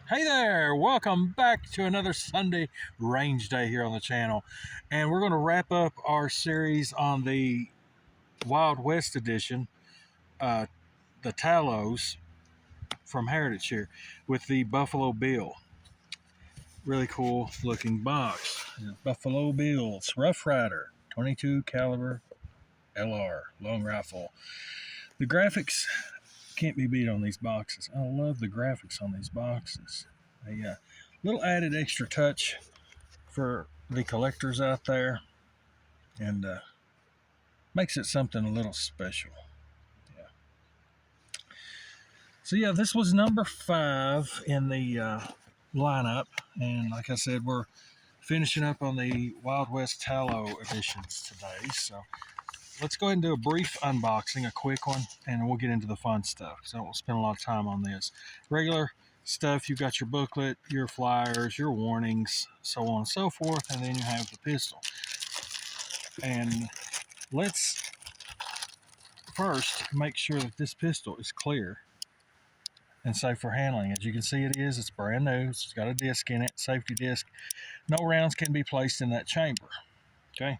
Hey there, welcome back to another Sunday range day here on the channel. And we're going to wrap up our series on the Wild West edition, the Talos from Heritage here, with the Buffalo Bill. Really cool looking box. Buffalo Bills, Rough Rider, 22 caliber LR, long rifle. The graphics can't be beat on these boxes. I love the graphics on these boxes. A little added extra touch for the collectors out there, and makes it something a little special. Yeah. So yeah, this was number 5 in the lineup, and like I said, we're finishing up on the Wild West Talo editions today. So let's go ahead and do a brief unboxing, a quick one, and we'll get into the fun stuff. So I won't spend a lot of time on this. Regular stuff, you've got your booklet, your flyers, your warnings, so on and so forth, and then you have the pistol. And let's first make sure that this pistol is clear and safe for handling. As you can see, it is. It's brand new. It's got a disc in it, safety disc. No rounds can be placed in that chamber. Okay.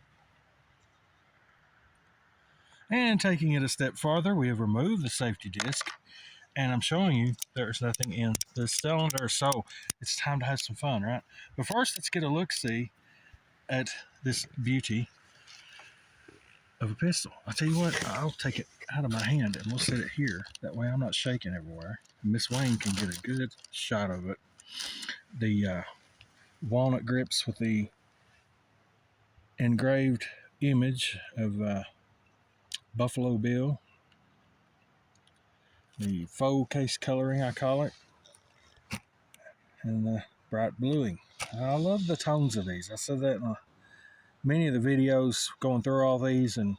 And taking it a step farther, we have removed the safety disc, and I'm showing you there's nothing in the cylinder. So it's time to have some fun, right? But first, let's get a look-see at this beauty of a pistol. I'll tell you what, I'll take it out of my hand and we'll set it here. That way I'm not shaking everywhere. Miss Wayne can get a good shot of it. The walnut grips with the engraved image of Buffalo Bill. The faux case coloring, I call it. And the bright bluing. I love the tones of these. I said that in many of the videos going through all these, and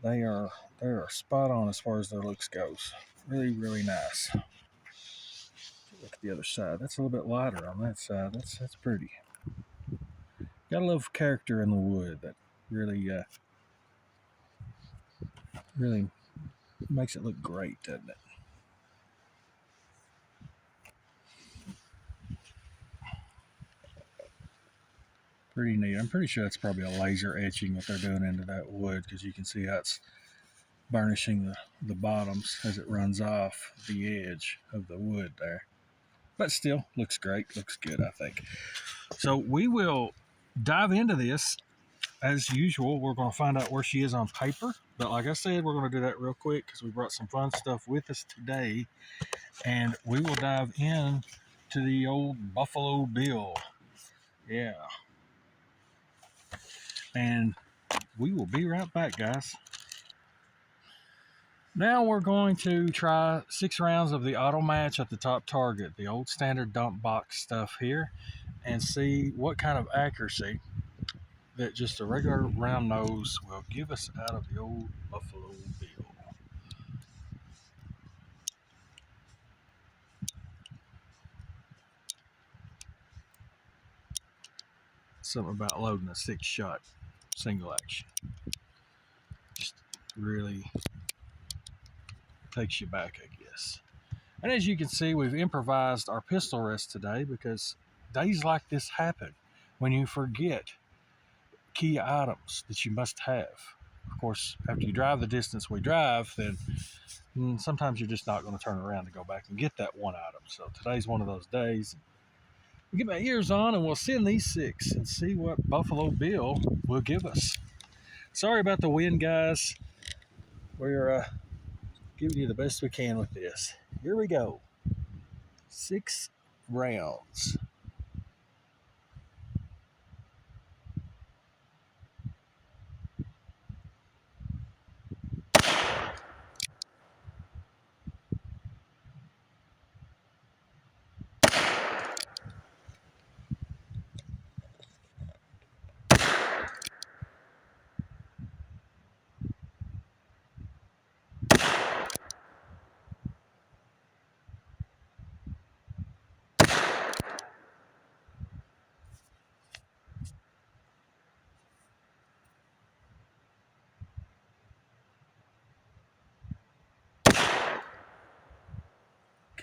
they are spot on as far as their looks goes. Really, really nice. Look at the other side. That's a little bit lighter on that side. That's pretty. Got a little character in the wood that really really makes it look great, doesn't it? Pretty neat. I'm pretty sure that's probably a laser etching what they're doing into that wood, because you can see how it's burnishing the bottoms as it runs off the edge of the wood there. But still, looks great. Looks good, I think. So we will dive into this. As usual, we're going to find out where she is on paper. But like I said, we're going to do that real quick because we brought some fun stuff with us today. And we will dive in to the old Buffalo Bill. Yeah. And we will be right back, guys. Now we're going to try 6 rounds of the auto match at the top target, the old standard dump box stuff here, and see what kind of accuracy that just a regular round nose will give us out of the old Buffalo Bill. Something about loading a 6-shot single action just really takes you back, I guess. And as you can see, we've improvised our pistol rest today because days like this happen when you forget key items that you must have. Of course, after you drive the distance we drive, then sometimes you're just not going to turn around to go back and get that one item. So today's one of those days. We'll get my ears on and we'll send these 6 and see what Buffalo Bill will give us. Sorry about the wind, guys. We're giving you the best we can with this. Here we go. 6 rounds.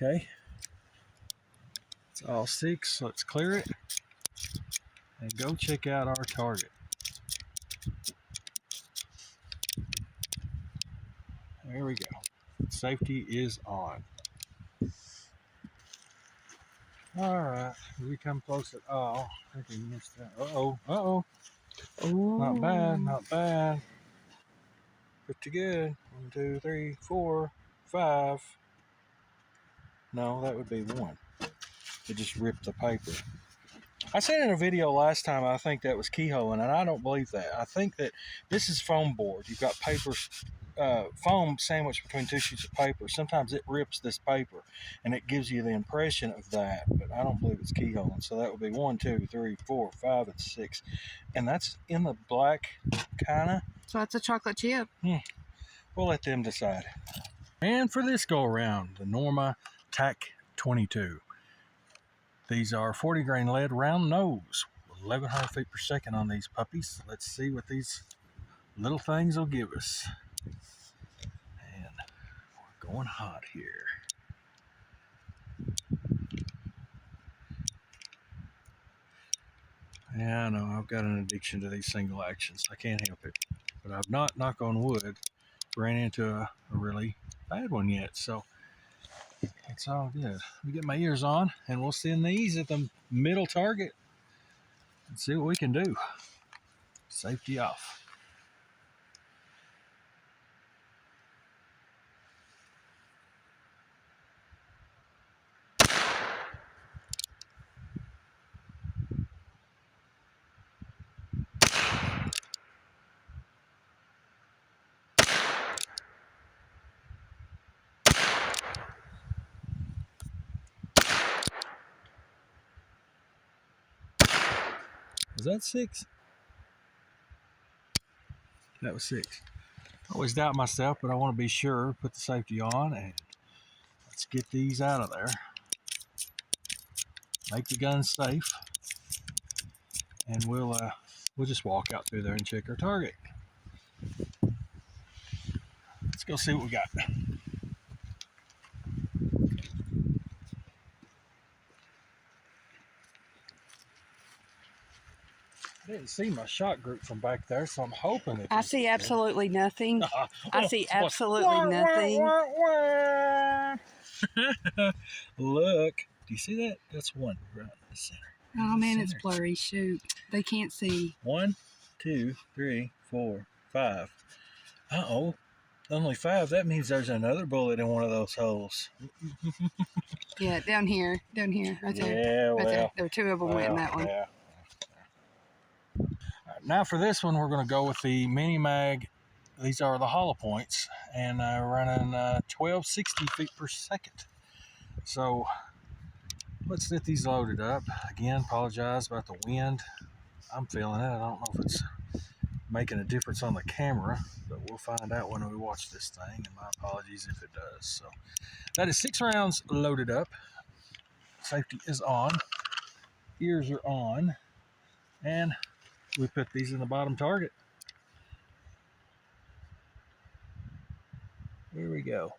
Okay. It's all 6. Let's clear it and go check out our target. There we go. Safety is on. All right, we come close at all. I think we missed that. Uh-oh. Ooh. Not bad, not bad. Pretty good. 1, 2, 3, 4, 5. No, that would be 1. It just ripped the paper. I said in a video last time I think that was keyholing, and I don't believe that. I think that this is foam board. You've got paper, foam sandwiched between 2 sheets of paper. Sometimes it rips this paper, and it gives you the impression of that, but I don't believe it's keyholing. So that would be 1, 2, 3, 4, 5, and 6. And that's in the black, kind of. So that's a chocolate chip. We'll let them decide. And for this go around, the Norma Tac 22. These are 40 grain lead round nose, 1100 feet per second on these puppies. Let's see what these little things will give us. And we're going hot here. Yeah, I know, I've got an addiction to these single actions. I can't help it. But I've not, knock on wood, ran into a really bad one yet. So it's all good. Let me get my ears on, and we'll send these at the middle target and see what we can do. Safety off. Was that 6? That was 6. I always doubt myself, but I want to be sure. Put the safety on, and let's get these out of there. Make the gun safe, and we'll just walk out through there and check our target. Let's go see what we got. I didn't see my shot group from back there, so I'm hoping that I see absolutely nothing. I see absolutely nothing. Look, do you see that? That's 1 right in the center. Oh man, it's blurry. Shoot, they can't see. 1, 2, 3, 4, 5. Uh-oh, only 5. That means there's another bullet in one of those holes. Yeah, down here, right there. Yeah, right well, there. There were 2 of them went in that one. Yeah. Now for this one, we're going to go with the mini mag. These are the hollow points, and running 1260 feet per second. So let's get these loaded up. Again, apologize about the wind. I'm feeling it. I don't know if it's making a difference on the camera, but we'll find out when we watch this thing, and my apologies if it does. So that is 6 rounds loaded up. Safety is on. Ears are on. And we put these in the bottom target. Here we go.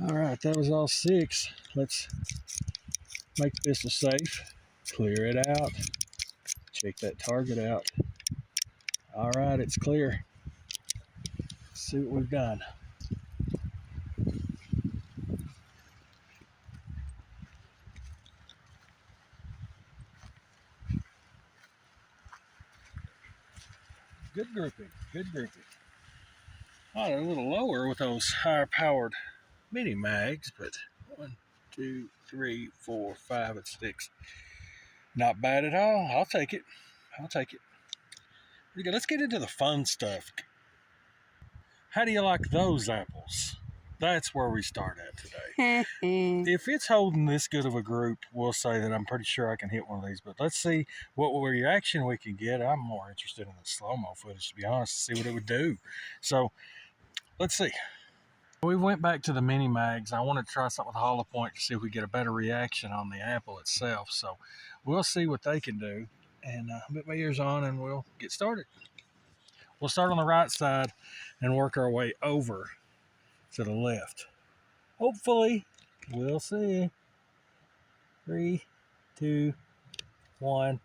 All right, that was all 6. Let's make the pistol safe, clear it out, check that target out. All right, it's clear. Let's see what we've done. Good grouping, good grouping. Oh, they're a little lower with those higher powered mini mags, but 1, 2, 3, 4, 5, and 6. Not bad at all. I'll take it. I'll take it. Let's get into the fun stuff. How do you like those apples? That's where we start at today. If it's holding this good of a group, we'll say that I'm pretty sure I can hit one of these. But let's see what reaction we can get. I'm more interested in the slow-mo footage, to be honest, to see what it would do. So let's see. We went back to the mini mags. I want to try something with hollow point to see if we get a better reaction on the apple itself. So we'll see what they can do. And put my ears on and we'll get started. We'll start on the right side and work our way over to the left. Hopefully, we'll see. 3, 2, 1.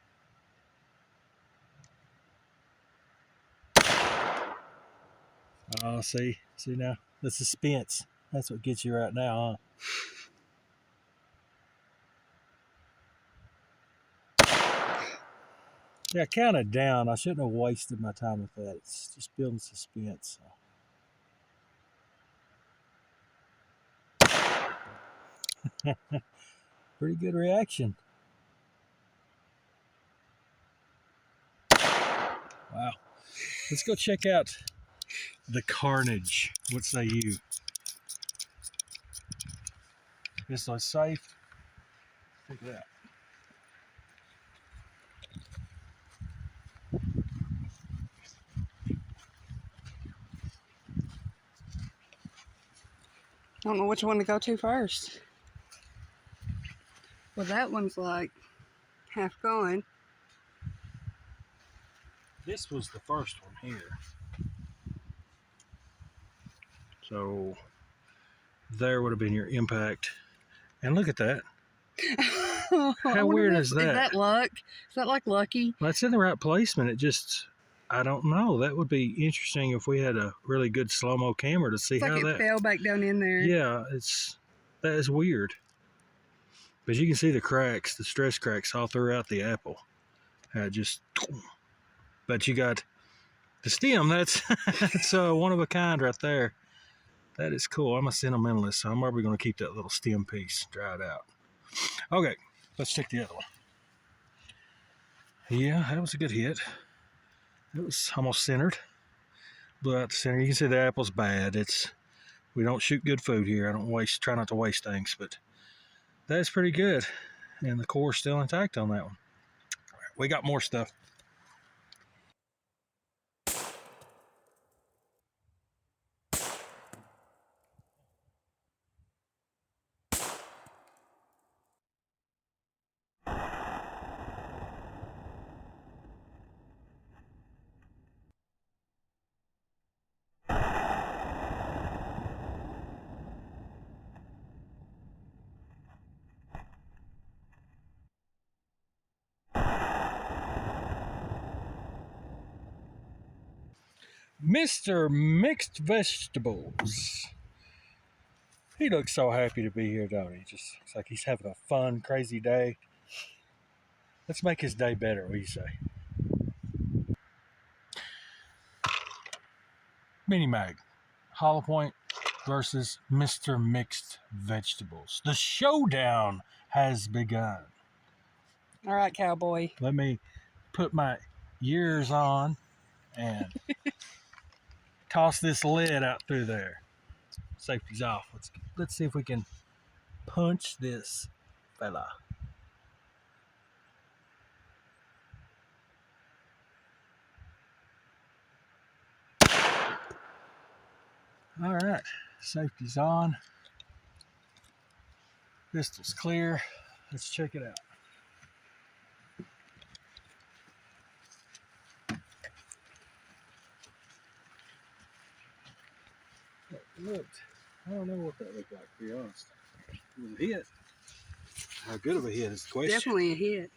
Oh, see now, the suspense. That's what gets you right now, huh? Yeah, kind of down. I shouldn't have wasted my time with that. It's just building suspense. So. Pretty good reaction. Wow. Let's go check out the carnage. What say you? This is safe. Look at that. I don't know which one to go to first. Well, that one's like half gone. This was the first one here. So there would have been your impact. And look at that. How weird is that? Is that luck? Is that like lucky? Well, that's in the right placement. It just, I don't know. That would be interesting if we had a really good slow-mo camera to see It's how like that it fell back down in there. Yeah, that is weird. But you can see the cracks, the stress cracks all throughout the apple. But you got the stem. That's one of a kind right there. That is cool. I'm a sentimentalist, so I'm probably going to keep that little stem piece dried out. Okay, let's check the other one. Yeah, that was a good hit. It was almost centered. Blew out the center. You can see the apple's bad. We don't shoot good food here. I don't try not to waste things, but that's pretty good. And the core's still intact on that one. We got more stuff. Mr. Mixed Vegetables. He looks so happy to be here, don't he? Just looks like he's having a fun, crazy day. Let's make his day better, what do you say? Mini Mag, Hollow Point versus Mr. Mixed Vegetables. The showdown has begun. All right, cowboy. Let me put my ears on and toss this lid out through there. Safety's off. Let's see if we can punch this fella. All right, safety's on. Pistol's clear. Let's check it out. Looked. I don't know what that looked like, to be honest. It was a hit. How good of a hit is the question. Definitely a hit.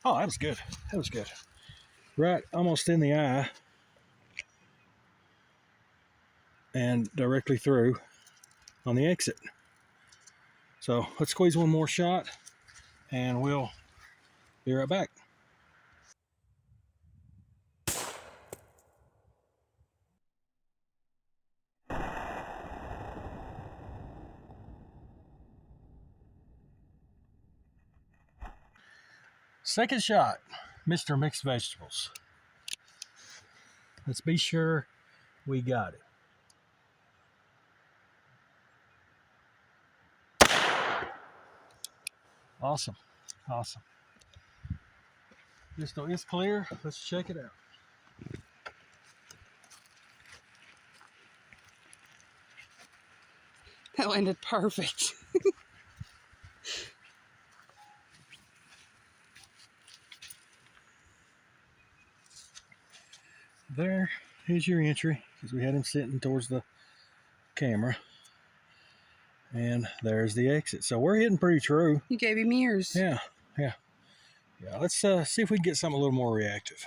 Oh, that was good. That was good. Right, almost in the eye. And directly through on the exit. So let's squeeze one more shot and we'll be right back. Second shot, Mr. Mixed Vegetables. Let's be sure we got it. Awesome. Awesome. Pistol is clear. Let's check it out. That landed perfect. There is your entry, because we had him sitting towards the camera. And there's the exit. So we're hitting pretty true. You gave him ears. Yeah. Let's see if we can get something a little more reactive.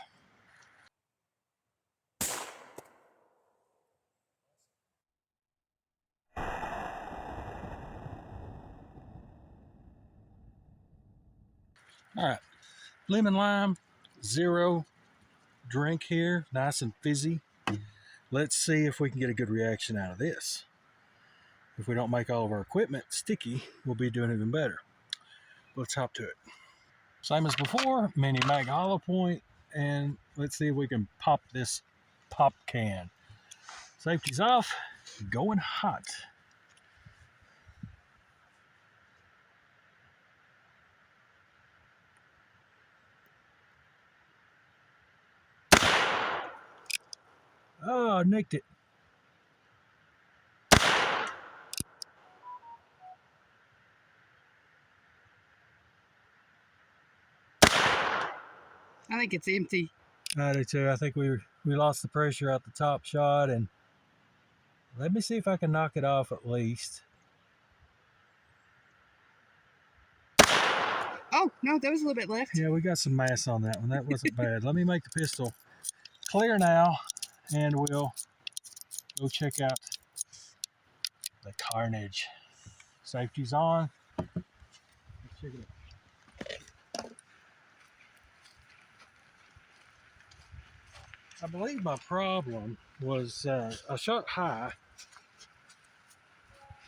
All right, lemon lime, 0 drink here, nice and fizzy. Let's see if we can get a good reaction out of this. If we don't make all of our equipment sticky, we'll be doing even better. Let's hop to it. Same as before, mini mag hollow point, and let's see if we can pop this pop can. Safety's off, going hot. Oh, nicked it. I think it's empty. I do too. I think we lost the pressure out the top shot, and let me see if I can knock it off at least. Oh, no, there was a little bit left. Yeah, we got some mass on that one. That wasn't bad. Let me make the pistol clear now, and we'll go check out the carnage. Safety's on. Let's check it out. I believe my problem was I shot high,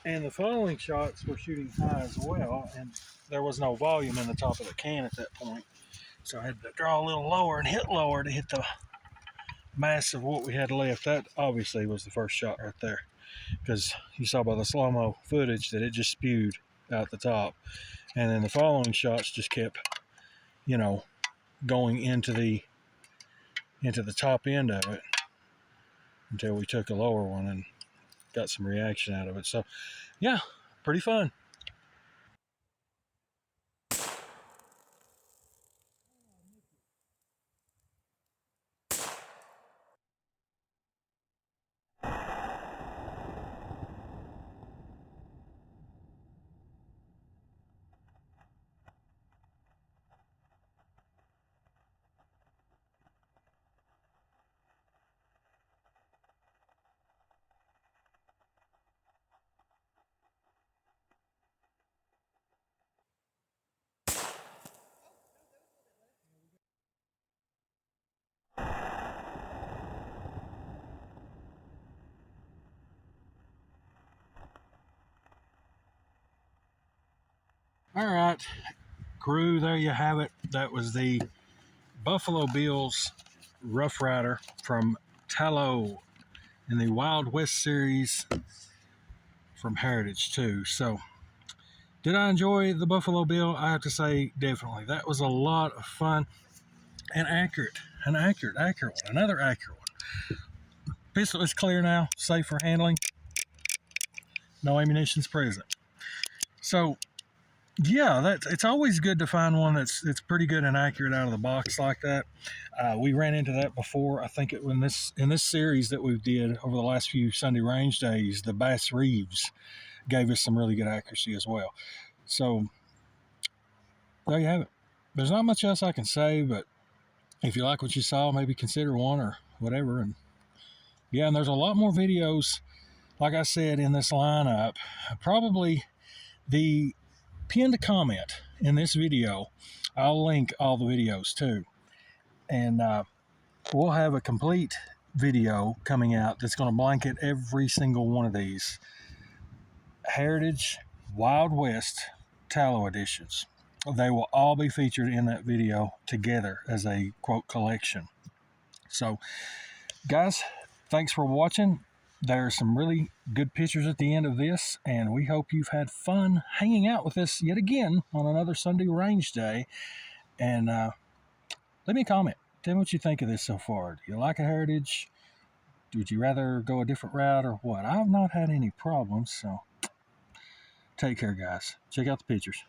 and the following shots were shooting high as well, and there was no volume in the top of the can at that point. So I had to draw a little lower and hit lower to hit the mass of what we had left. That obviously was the first shot right there, because you saw by the slow-mo footage that it just spewed out the top. And then the following shots just kept, going into the top end of it until we took a lower one and got some reaction out of it. So yeah, pretty fun. All right, crew, there you have it. That was the Buffalo Bills Rough Rider from Talo in the Wild West series from Heritage too. So did I enjoy the Buffalo Bill? I have to say definitely. That was a lot of fun and accurate. An accurate one. Another accurate one. Pistol is clear now, safe for handling. No ammunition's present. So yeah, it's always good to find one that's pretty good and accurate out of the box like that. We ran into that before. I think in this series that we did over the last few Sunday range days, the Bass Reeves gave us some really good accuracy as well. So there you have it. There's not much else I can say, but if you like what you saw, maybe consider one or whatever. And yeah, and there's a lot more videos, like I said, in this lineup. Probably the pinned comment in this video, I'll link all the videos too, and we'll have a complete video coming out that's going to blanket every single one of these Heritage Wild West Talo editions. They will all be featured in that video together as a quote collection. So guys, thanks for watching. There are some really good pictures at the end of this, and we hope you've had fun hanging out with us yet again on another Sunday range day. And let me comment. Tell me what you think of this so far. Do you like a heritage? Would you rather go a different route or what? I've not had any problems, so take care, guys. Check out the pictures.